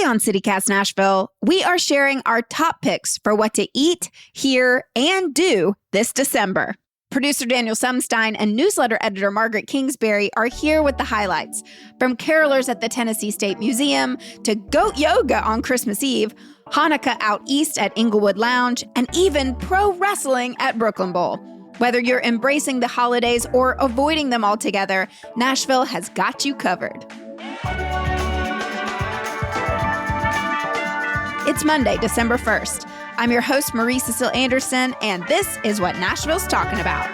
Today on CityCast Nashville, we are sharing our top picks for what to eat, hear, and do this December. Producer Daniel Sumstine and newsletter editor Margaret Kingsbury are here with the highlights. From carolers at the Tennessee State Museum to goat yoga on Christmas Eve, Hanukkah out east at Inglewood Lounge, and even pro wrestling at Brooklyn Bowl. Whether you're embracing the holidays or avoiding them altogether, Nashville has got you covered. It's Monday, December 1st. I'm your host, Marie Cecile Anderson, and this is what Nashville's talking about.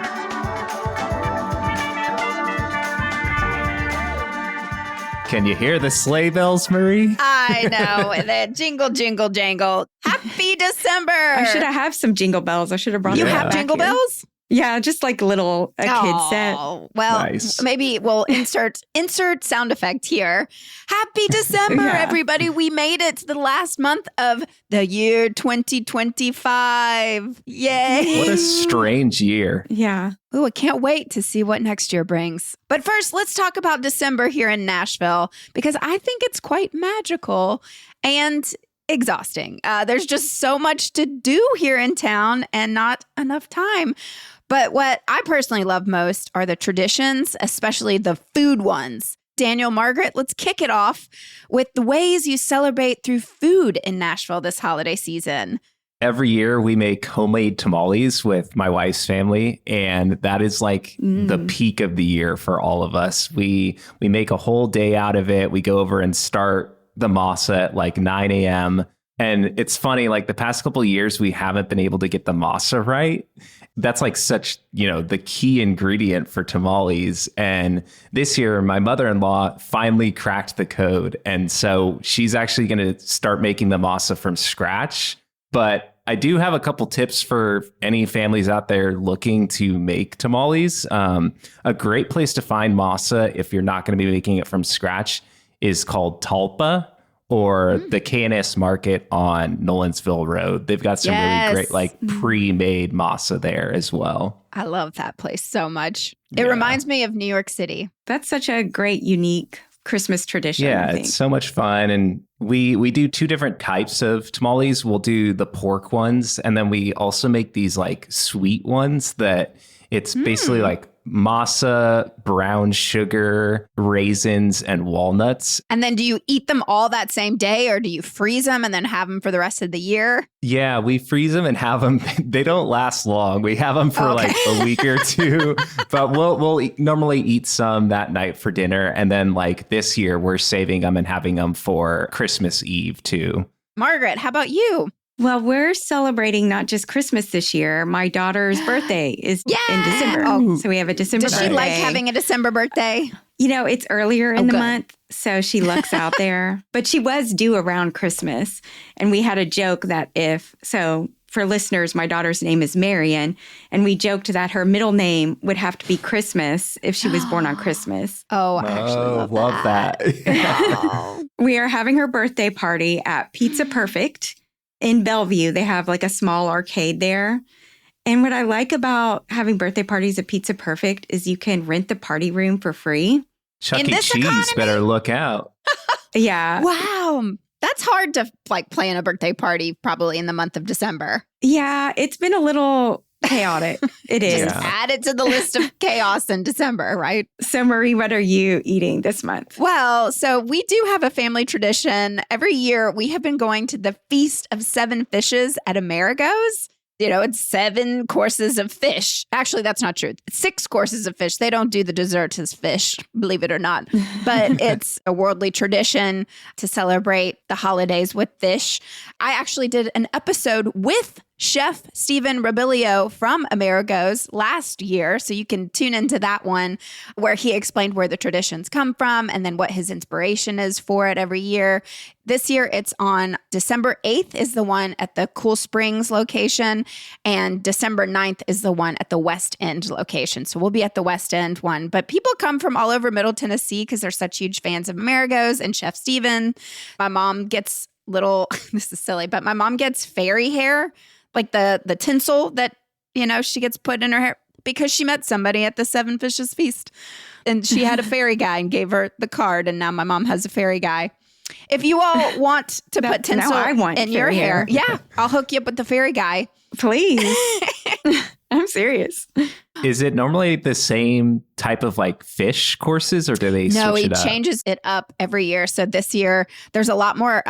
Can you hear the sleigh bells, Marie? I know. The jingle, jingle, jangle. Happy December. I should have some jingle bells. I should have brought You them have back jingle here. bells? Yeah, just like a kid set. Well, Nice. Maybe we'll insert sound effect here. Happy December, Yeah. everybody. We made it to the last month of the year 2025. Yay. What a strange year. Yeah. Ooh, I can't wait to see what next year brings. But first, let's talk about December here in Nashville, because I think it's quite magical and exhausting. There's just so much to do here in town and not enough time. But what I personally love most are the traditions, especially the food ones. Daniel, Margaret, let's kick it off with the ways you celebrate through food in Nashville this holiday season. Every year we make homemade tamales with my wife's family, and that is like the peak of the year for all of us. We make a whole day out of it. We go over and start the masa at like 9 a.m. And it's funny, like the past couple of years, we haven't been able to get the masa right. That's like such, the key ingredient for tamales. And this year, my mother-in-law finally cracked the code. And so she's actually going to start making the masa from scratch. But I do have a couple tips for any families out there looking to make tamales. A great place to find masa if you're not going to be making it from scratch is called Talpa, or the K&S Market on Nolensville Road. They've got some really great, like, pre-made masa there as well. I love that place so much. It reminds me of New York City. That's such a great, unique Christmas tradition. Yeah, I think. it's so much fun. And we do two different types of tamales. We'll do the pork ones, and then we also make these, like, sweet ones that it's basically like masa, brown sugar, raisins, and walnuts. And then do you eat them all that same day, or do you freeze them and then have them for the rest of the year? Yeah, we freeze them and have them. They don't last long. We have them for like a week or two, but we'll normally eat some that night for dinner. And then like this year, we're saving them and having them for Christmas Eve too. Margaret, how about you? Well, we're celebrating not just Christmas this year. My daughter's birthday is in December. Oh. So we have a December Does birthday. she like having a December birthday? It's earlier in the good. month, so she lucks out there. But she was due around Christmas. And we had a joke that for listeners, my daughter's name is Marion, and we joked that her middle name would have to be Christmas if she was born on Christmas. Oh, I actually love that. that. We are having her birthday party at Pizza Perfect in Bellevue. They have like a small arcade there. And what I like about having birthday parties at Pizza Perfect is you can rent the party room for free. Chuck In E. this Cheese economy? better look out. Yeah. Wow. That's hard to like plan a birthday party probably in the month of December. Yeah, it's been a little chaotic. It is. Just add it to the list of chaos in December, right? So, Marie, what are you eating this month? Well, so we do have a family tradition. Every year we have been going to the Feast of Seven Fishes at Amerigo's. It's 7 courses of fish. Actually, that's not true. It's 6 courses of fish. They don't do the desserts as fish, believe it or not. But it's a worldly tradition to celebrate the holidays with fish. I actually did an episode with Chef Stephen Robilio from Amerigo's last year. So you can tune into that one where he explained where the traditions come from and then what his inspiration is for it every year. This year, it's on December 8th is the one at the Cool Springs location, and December 9th is the one at the West End location. So we'll be at the West End one. But people come from all over Middle Tennessee because they're such huge fans of Amerigo's and Chef Stephen. My mom gets this is silly, but my mom gets fairy hair, like the tinsel that, she gets put in her hair because she met somebody at the Seven Fishes Feast. And she had a fairy guy and gave her the card. And now my mom has a fairy guy. If you all want to put tinsel I want in your fairy hair, hair. yeah, I'll hook you up with the fairy guy. Please. I'm serious. Is it normally the same type of like fish courses, or do they No, switch he it up? changes it up every year. So this year there's a lot more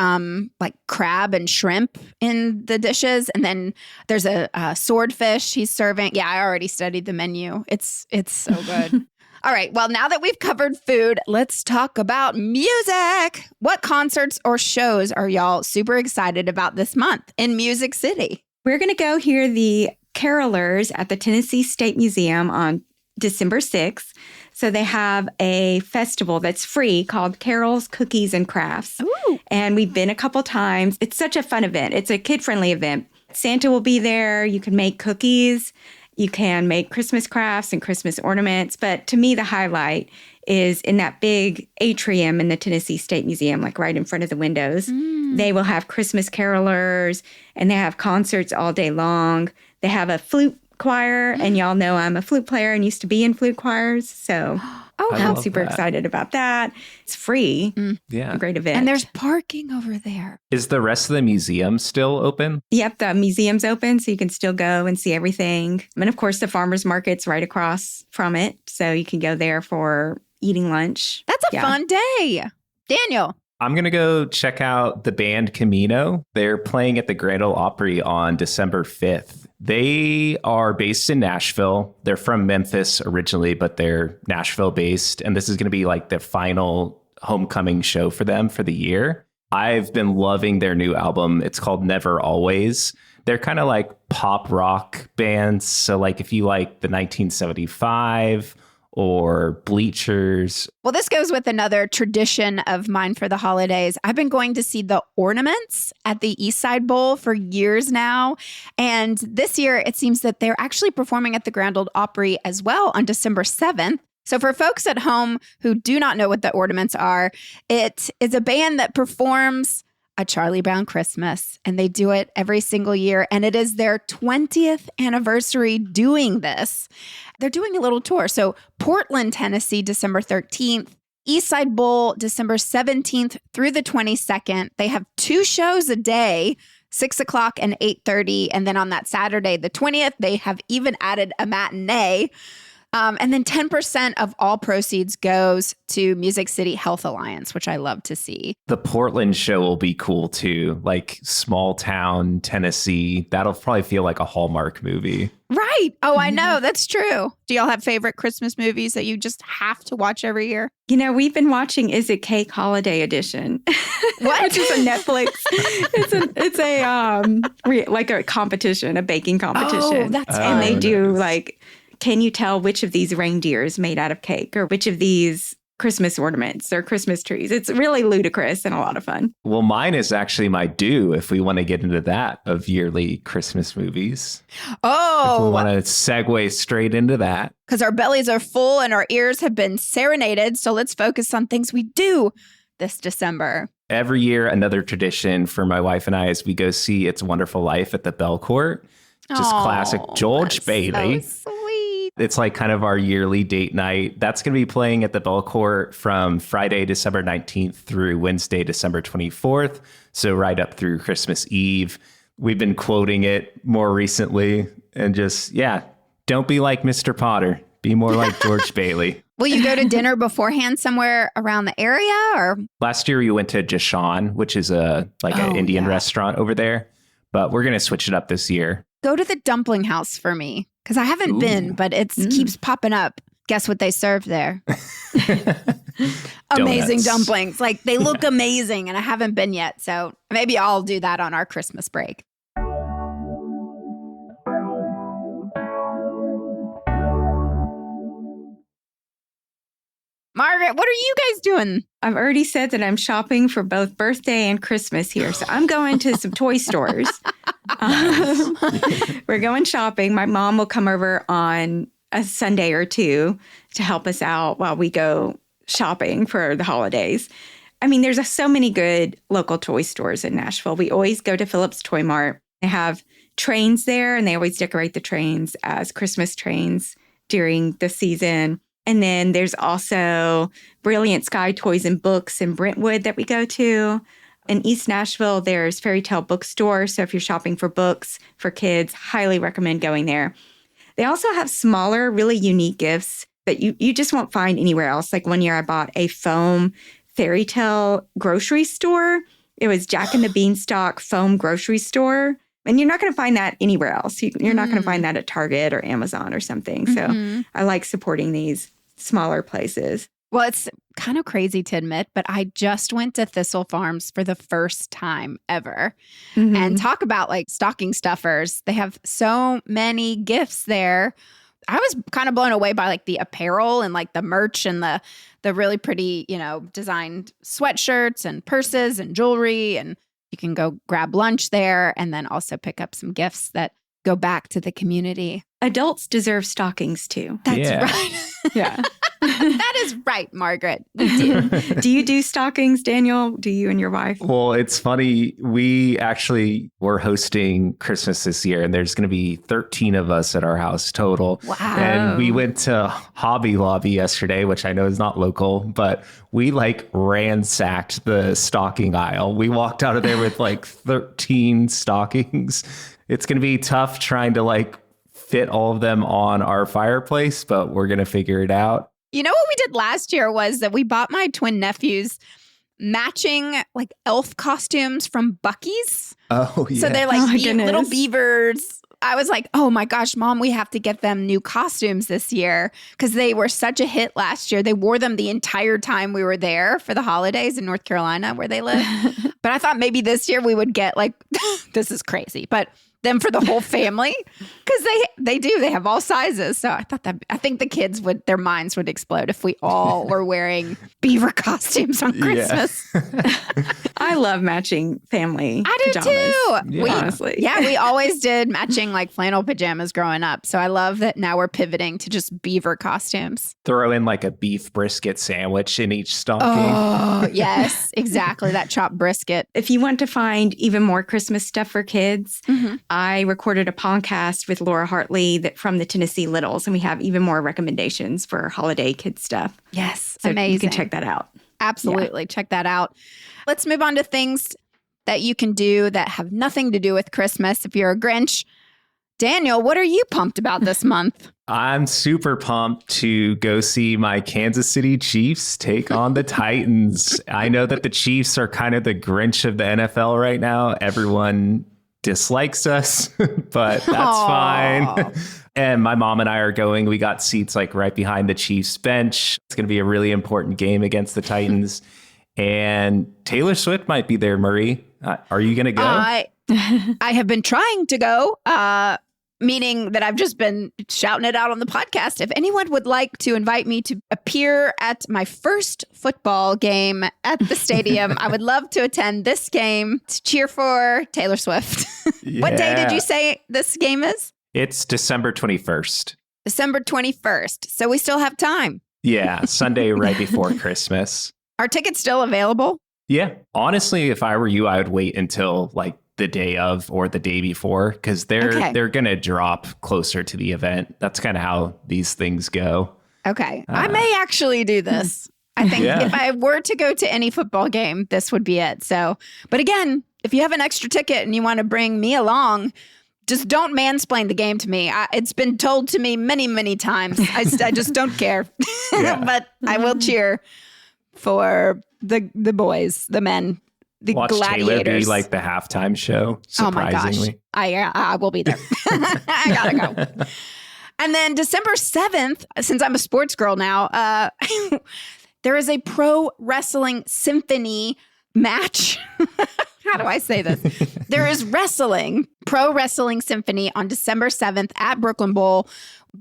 like crab and shrimp in the dishes, and then there's a swordfish he's serving. Yeah, I already studied the menu. It's so good. All right. Well, now that we've covered food, let's talk about music. What concerts or shows are y'all super excited about this month in Music City? We're going to go hear the Carolers at the Tennessee State Museum on December 6th. So they have a festival that's free called Carols, Cookies, and Crafts. Ooh. And we've been a couple times. It's such a fun event. It's a kid-friendly event. Santa will be there. You can make cookies. You can make Christmas crafts and Christmas ornaments. But to me, the highlight is in that big atrium in the Tennessee State Museum, like right in front of the windows. They will have Christmas carolers, and they have concerts all day long. They have a flute choir, and y'all know I'm a flute player and used to be in flute choirs. So I'm super excited about that. It's free. Yeah. A great event. And there's parking over there. Is the rest of the museum still open? Yep, the museum's open, so you can still go and see everything. And of course, the farmer's market's right across from it, so you can go there for eating lunch. That's a fun day. Daniel. I'm going to go check out the band Camino. They're playing at the Grand Ole Opry on December 5th. They are based in Nashville. They're from Memphis originally, but they're Nashville based. And this is going to be like the final homecoming show for them for the year. I've been loving their new album. It's called Never Always. They're kind of like pop rock bands. So like if you like the 1975 or Bleachers. Well, this goes with another tradition of mine for the holidays. I've been going to see the Ornaments at the East Side Bowl for years now. And this year, it seems that they're actually performing at the Grand Ole Opry as well on December 7th. So for folks at home who do not know what the Ornaments are, it is a band that performs A Charlie Brown Christmas, and they do it every single year. And it is their 20th anniversary doing this. They're doing a little tour. So Portland, Tennessee, December 13th, Eastside Bowl, December 17th through the 22nd. They have 2 shows a day, 6 o'clock and 8:30. And then on that Saturday, the 20th, they have even added a matinee. And then 10% of all proceeds goes to Music City Health Alliance, which I love to see. The Portland show will be cool too, like small town Tennessee. That'll probably feel like a Hallmark movie. Right. Oh, I know. That's true. Do y'all have favorite Christmas movies that you just have to watch every year? You know, we've been watching Is It Cake Holiday Edition. What? Which is a Netflix. It's a like a competition, a baking competition. Oh, that's fun. And they do nice. like, can you tell which of these reindeer is made out of cake or which of these Christmas ornaments or Christmas trees? It's really ludicrous and a lot of fun. Well, mine is actually my due if we want to get into that of yearly Christmas movies. If we Oh, want to segue straight into that. because our bellies are full and our ears have been serenaded. So let's focus on things we do this December. Every year, another tradition for my wife and I is we go see It's a Wonderful Life at the Belcourt. Just Aw, classic George that's Bailey. So sweet. It's like kind of our yearly date night. That's going to be playing at the Belcourt from Friday, December 19th through Wednesday, December 24th. So right up through Christmas Eve. We've been quoting it more recently and just, don't be like Mr. Potter. Be more like George Bailey. Will you go to dinner beforehand somewhere around the area or? Last year we went to Jashan, which is an Indian restaurant over there. But we're going to switch it up this year. Go to the dumpling house for me because I haven't been, but it keeps popping up. Guess what they serve there? Amazing Donuts. dumplings. Like they look amazing and I haven't been yet. So maybe I'll do that on our Christmas break. Margaret, what are you guys doing? I've already said that I'm shopping for both birthday and Christmas here. So I'm going to some toy stores. We're going shopping. My mom will come over on a Sunday or two to help us out while we go shopping for the holidays. I mean, there's so many good local toy stores in Nashville. We always go to Phillips Toy Mart. They have trains there, and they always decorate the trains as Christmas trains during the season. And then there's also Brilliant Sky Toys and Books in Brentwood that we go to. In East Nashville, there's Fairy Tale Bookstore. So if you're shopping for books for kids, highly recommend going there. They also have smaller, really unique gifts that you just won't find anywhere else. Like one year I bought a foam fairy tale grocery store. It was Jack and the Beanstalk foam grocery store. And you're not going to find that anywhere else. You're not going to find that at Target or Amazon or something. So I like supporting these smaller places. Well, it's kind of crazy to admit, but I just went to Thistle Farms for the first time ever. And talk about like stocking stuffers. They have so many gifts there. I was kind of blown away by like the apparel and like the merch and the really pretty, designed sweatshirts and purses and jewelry. And you can go grab lunch there and then also pick up some gifts that go back to the community. Adults deserve stockings too. That's right. Yeah. That is right, Margaret. We do. Do you do stockings, Daniel? Do you and your wife? Well, it's funny. We actually were hosting Christmas this year, and there's going to be 13 of us at our house total. Wow. And we went to Hobby Lobby yesterday, which I know is not local, but we like ransacked the stocking aisle. We walked out of there with like 13 stockings. It's going to be tough trying to like fit all of them on our fireplace, but we're going to figure it out. You know what we did last year was that we bought my twin nephews matching like elf costumes from Buc-ee's. Oh, yeah. So they're like goodness. little beavers. I was like, oh my gosh, Mom, we have to get them new costumes this year because they were such a hit last year. They wore them the entire time we were there for the holidays in North Carolina where they live. But I thought maybe this year we would get like, this is crazy, but them for the whole family because they have all sizes. So I think the kids their minds would explode if we all were wearing beaver costumes on Christmas. I love matching family I do pajamas. too. Yeah. Honestly. We always did matching like flannel pajamas growing up. So I love that now we're pivoting to just beaver costumes. Throw in like a beef brisket sandwich in each stocking. Oh, yes, exactly. That chopped brisket. If you want to find even more Christmas stuff for kids, I recorded a podcast with Laura Hartley from the Tennessee Littles, and we have even more recommendations for holiday kids stuff. Yes, So amazing. you can check that out. Absolutely. Check that out. Let's move on to things that you can do that have nothing to do with Christmas. If you're a Grinch, Daniel, what are you pumped about this month? I'm super pumped to go see my Kansas City Chiefs take on the Titans. I know that the Chiefs are kind of the Grinch of the NFL right now. Everyone dislikes us, but that's fine. And my mom and I are going. We got seats like right behind the Chiefs bench. It's going to be a really important game against the Titans. And Taylor Swift might be there, Marie. Are you going to go? I have been trying to go, meaning that I've just been shouting it out on the podcast. If anyone would like to invite me to appear at my first football game at the stadium, I would love to attend this game to cheer for Taylor Swift. What day did you say this game is? It's December 21st. December 21st. So we still have time. Yeah, Sunday right before Christmas. Are tickets still available? Yeah. Honestly, if I were you, I would wait until like the day of or the day before because they're going to drop closer to the event. That's kind of how these things go. Okay. I may actually do this. I think if I were to go to any football game, this would be it. So, but again, if you have an extra ticket and you want to bring me along, just don't mansplain the game to me. It's been told to me many, many times. I just don't care. But I will cheer for the boys, the men, the Watch gladiators. Taylor be like the halftime show, surprisingly. Oh my gosh. I will be there. I gotta go. And then December 7th, since I'm a sports girl now, there is a pro wrestling symphony match. How do I say this? There is pro wrestling symphony on December 7th at Brooklyn Bowl.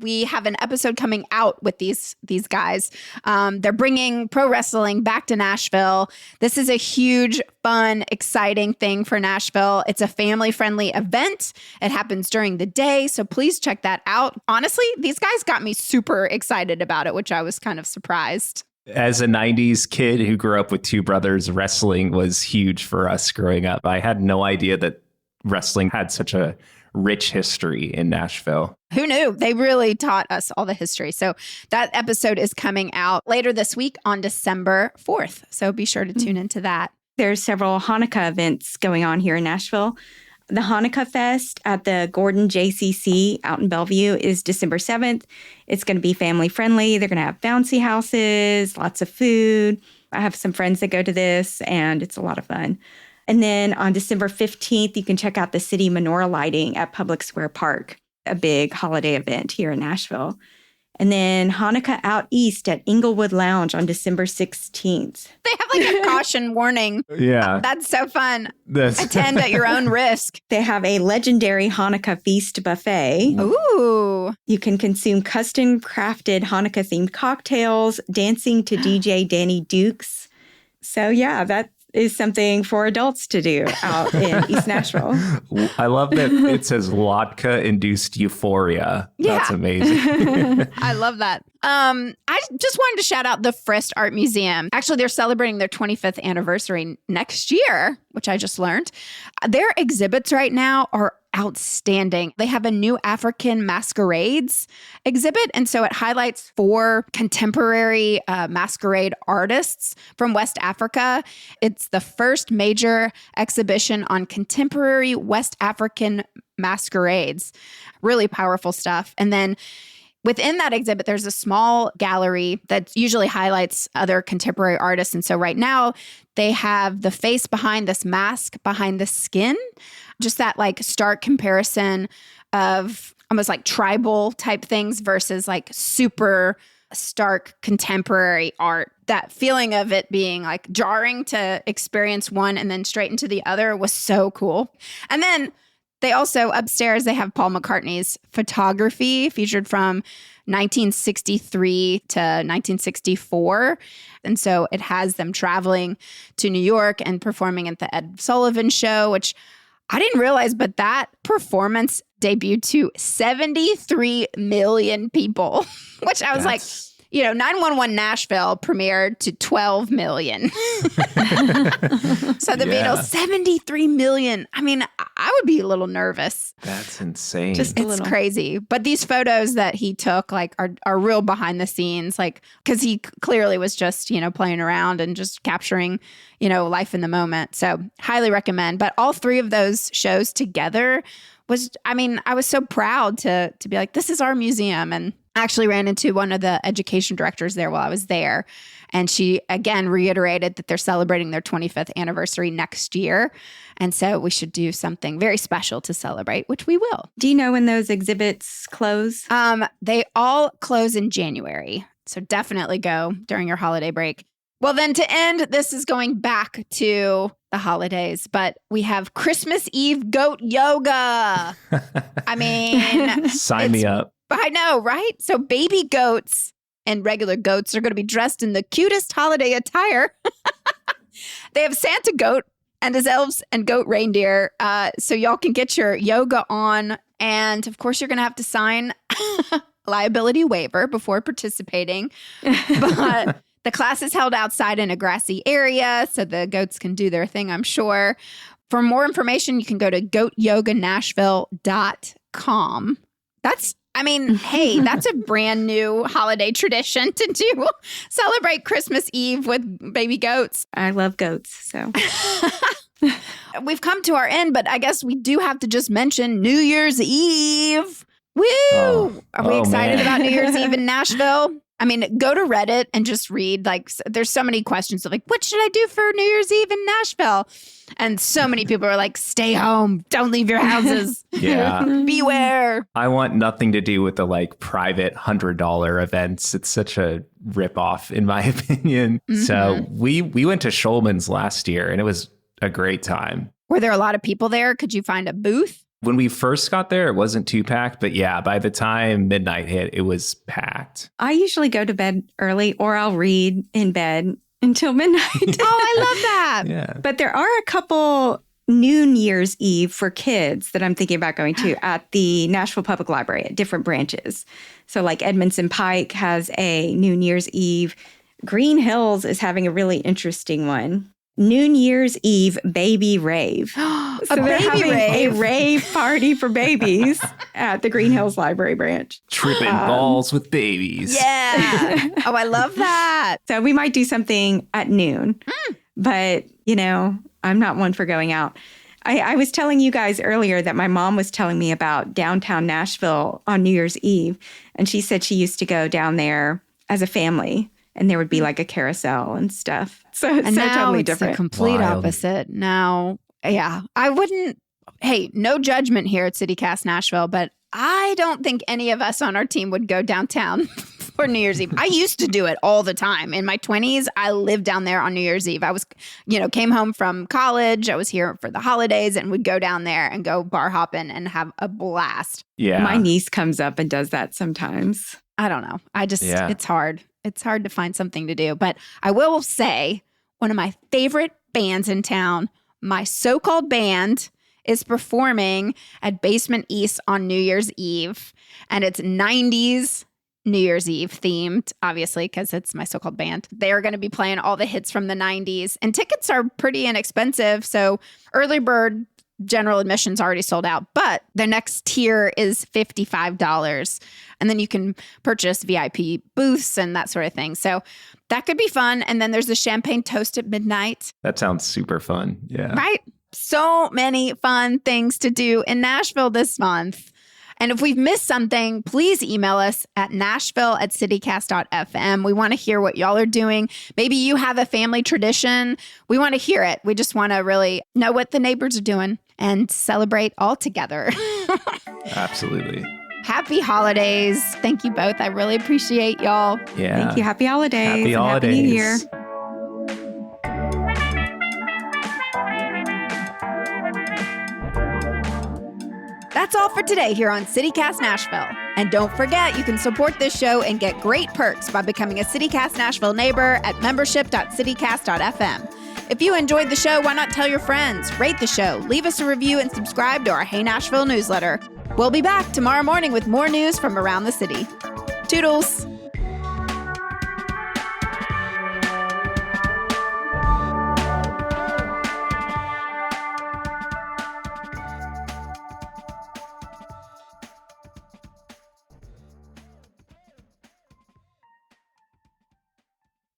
We have an episode coming out with these guys. They're bringing pro wrestling back to Nashville. This is a huge, fun, exciting thing for Nashville. It's a family-friendly event. It happens during the day, so please check that out. Honestly, these guys got me super excited about it, which I was kind of surprised. As a 90s kid who grew up with two brothers, wrestling was huge for us growing up. I had no idea that wrestling had such a rich history in Nashville. Who knew? They really taught us all the history. So that episode is coming out later this week on December 4th. So be sure to tune into that. There's several Hanukkah events going on here in Nashville. The Hanukkah Fest at the Gordon JCC out in Bellevue is December 7th. It's going to be family friendly. They're going to have bouncy houses, lots of food. I have some friends that go to this, and it's a lot of fun. And then on December 15th, you can check out the city menorah lighting at Public Square Park, a big holiday event here in Nashville. And then Hanukkah Out East at Inglewood Lounge on December 16th. They have like a caution warning. Yeah. That's so fun. Attend at your own risk. They have a legendary Hanukkah feast buffet. Ooh. You can consume custom crafted Hanukkah themed cocktails, dancing to DJ Danny Dukes. So yeah, that is something for adults to do out in East Nashville. I love that it says vodka-induced euphoria. Yeah. That's amazing. I love that. I just wanted to shout out the Frist Art Museum. Actually, they're celebrating their 25th anniversary next year, which I just learned. Their exhibits right now are outstanding. They have a new African masquerades exhibit. And so it highlights 4 contemporary masquerade artists from West Africa. It's the first major exhibition on contemporary West African masquerades. Really powerful stuff. And then within that exhibit, there's a small gallery that usually highlights other contemporary artists. And so right now, they have the face behind this mask, behind the skin, just that like stark comparison of almost like tribal type things versus like super stark contemporary art. That feeling of it being like jarring to experience one and then straight into the other was so cool. And then they also, upstairs, they have Paul McCartney's photography featured from 1963 to 1964. And so it has them traveling to New York and performing at the Ed Sullivan Show, which I didn't realize, but that performance debuted to 73 million people, which I was like, 911 Nashville premiered to 12 million. So the Beatles, 73 million. I mean, I would be a little nervous. That's insane. It's crazy. But these photos that he took are real behind the scenes, like, because he clearly was just, playing around and just capturing, life in the moment. So highly recommend. But all 3 of those shows together I was so proud to be like, this is our museum. And I actually ran into one of the education directors there while I was there. And she, again, reiterated that they're celebrating their 25th anniversary next year. And so we should do something very special to celebrate, which we will. Do you know when those exhibits close? They all close in January. So definitely go during your holiday break. Well, then to end, this is going back to the holidays, but we have Christmas Eve goat yoga. I mean, sign me up. I know, right? So baby goats and regular goats are going to be dressed in the cutest holiday attire. They have Santa goat and his elves and goat reindeer. So y'all can get your yoga on. And of course, you're going to have to sign a liability waiver before participating. But the class is held outside in a grassy area, so the goats can do their thing, I'm sure. For more information, you can go to goatyoganashville.com. Hey, that's a brand new holiday tradition to do. Celebrate Christmas Eve with baby goats. I love goats, so. We've come to our end, but I guess we do have to just mention New Year's Eve. Woo! Are we excited about New Year's Eve in Nashville? I mean, go to Reddit and just read, there's so many questions of what should I do for New Year's Eve in Nashville? And so many people are like, stay home, don't leave your houses. Yeah. Beware. I want nothing to do with the private $100 events. It's such a ripoff, in my opinion. Mm-hmm. So we went to Shulman's last year and it was a great time. Were there a lot of people there? Could you find a booth? When we first got there, it wasn't too packed. But yeah, by the time midnight hit, it was packed. I usually go to bed early or I'll read in bed until midnight. I love that. Yeah. But there are a couple New Year's Eve for kids that I'm thinking about going to at the Nashville Public Library at different branches. So Edmondson Pike has a New Year's Eve. Green Hills is having a really interesting one. New Year's Eve baby rave. A So they're baby having rave. a rave party for babies at the Green Hills Library branch. Tripping balls with babies. Yeah. Oh, I love that. So we might do something at noon. But, I'm not one for going out. I was telling you guys earlier that my mom was telling me about downtown Nashville on New Year's Eve. And she said she used to go down there as a family. And there would be like a carousel and stuff. So it's And so now totally it's different. the complete Wild. opposite. Now, yeah, I wouldn't. Hey, no judgment here at CityCast Nashville, but I don't think any of us on our team would go downtown for New Year's Eve. I used to do it all the time. In my 20s, I lived down there on New Year's Eve. I was, came home from college. I was here for the holidays and would go down there and go bar hopping and have a blast. Yeah. My niece comes up and does that sometimes. I don't know. Yeah. It's hard. It's hard to find something to do. But I will say one of my favorite bands in town, my so-called band, is performing at Basement East on New Year's Eve. And it's 90s New Year's Eve themed, obviously, because it's my so-called band. They're going to be playing all the hits from the 90s. And tickets are pretty inexpensive. So early bird general admission's already sold out, but the next tier is $55. And then you can purchase VIP booths and that sort of thing. So that could be fun. And then there's the champagne toast at midnight, That sounds super fun. Yeah. right? So many fun things to do in Nashville this month. And if we've missed something, please email us at nashville@citycast.fm. We want to hear what y'all are doing. Maybe you have a family tradition. We want to hear it. We just want to really know what the neighbors are doing and celebrate all together. Absolutely. Happy holidays. Thank you both. I really appreciate y'all. Yeah. Thank you. Happy holidays. Happy and holidays. Happy New Year. That's all for today here on CityCast Nashville. And don't forget, you can support this show and get great perks by becoming a CityCast Nashville neighbor at membership.citycast.fm. If you enjoyed the show, why not tell your friends? Rate the show, leave us a review, and subscribe to our Hey Nashville newsletter. We'll be back tomorrow morning with more news from around the city. Toodles!